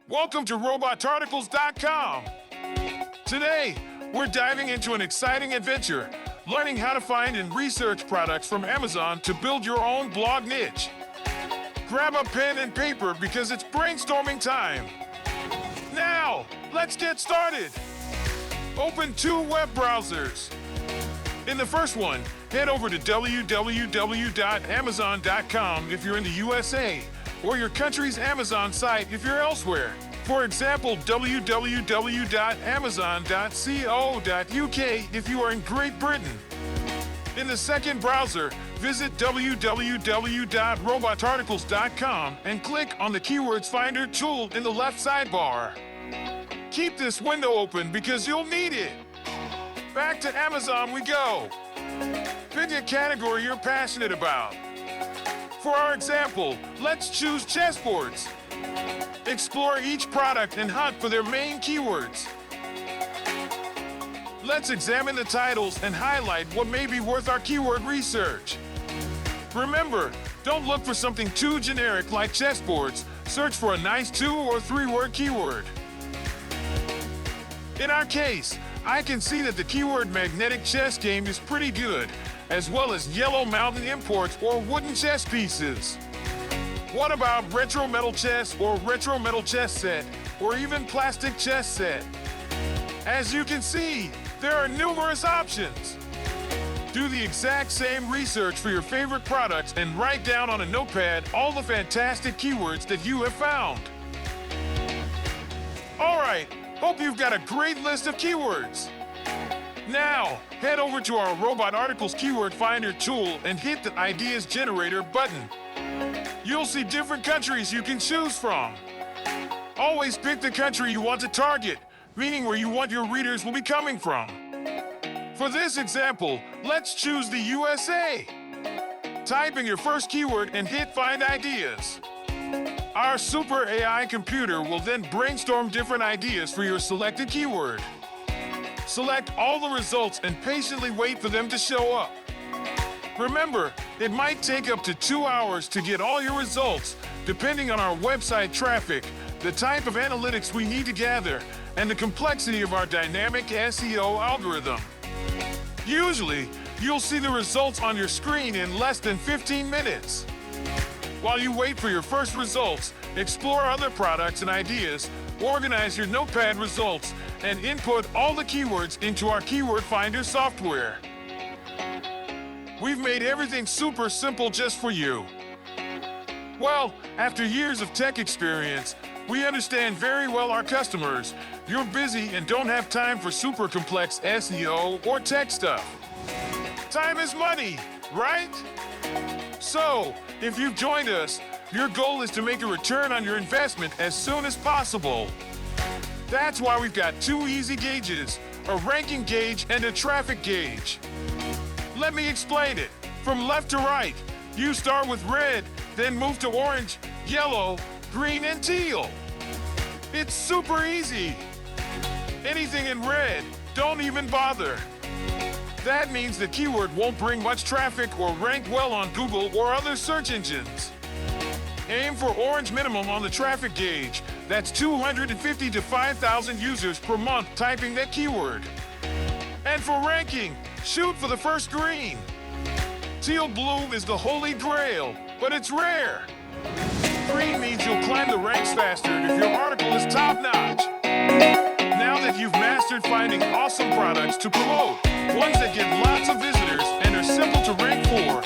Welcome to robotarticles.com. Today, we're diving into an exciting adventure, learning how to find and research products from Amazon to build your own blog niche. Grab a pen and paper because it's brainstorming time. Now, let's get started. Open two web browsers. In the first one, head over to www.amazon.com if you're in the USA, or your country's Amazon site if you're elsewhere. For example, www.amazon.co.uk if you are in Great Britain. In the second browser, visit www.robotarticles.com and click on the Keywords Finder tool in the left sidebar. Keep this window open because you'll need it. Back to Amazon we go. Pick a category you're passionate about. For our example, let's choose chessboards. Explore each product and hunt for their main keywords. Let's examine the titles and highlight what may be worth our keyword research. Remember, don't look for something too generic like chessboards. Search for a nice 2 or 3 word keyword. In our case, I can see that the keyword magnetic chess game is pretty good, as well as yellow mountain imports or wooden chess pieces. What about retro metal chess or retro metal chess set, or even plastic chess set? As you can see, there are numerous options. Do the exact same research for your favorite products and write down on a notepad all the fantastic keywords that you have found. All right, hope you've got a great list of keywords. Now, head over to our Robot Articles Keyword Finder tool and hit the Ideas Generator button. You'll see different countries you can choose from. Always pick the country you want to target, meaning where you want your readers will be coming from. For this example, let's choose the USA. Type in your first keyword and hit Find Ideas. Our super AI computer will then brainstorm different ideas for your selected keyword. Select all the results and patiently wait for them to show up. Remember, it might take up to 2 hours to get all your results, depending on our website traffic, the type of analytics we need to gather, and the complexity of our dynamic SEO algorithm. Usually, you'll see the results on your screen in less than 15 minutes. While you wait for your first results, explore other products and ideas, organize your notepad results, and input all the keywords into our Keyword Finder software. We've made everything super simple just for you. Well, after years of tech experience, we understand very well our customers. You're busy and don't have time for super complex SEO or tech stuff. Time is money, right? So, if you've joined us, your goal is to make a return on your investment as soon as possible. That's why we've got 2 easy gauges, a ranking gauge and a traffic gauge. Let me explain it. From left to right, you start with red, then move to orange, yellow, green, and teal. It's super easy. Anything in red, don't even bother. That means the keyword won't bring much traffic or rank well on Google or other search engines. Aim for orange minimum on the traffic gauge. That's 250 to 5,000 users per month typing that keyword. And for ranking, shoot for the first green. Teal blue is the holy grail, but it's rare. Green means you'll climb the ranks faster if your article is top-notch. Now that you've mastered finding awesome products to promote, ones that get lots of visitors and are simple to rank for,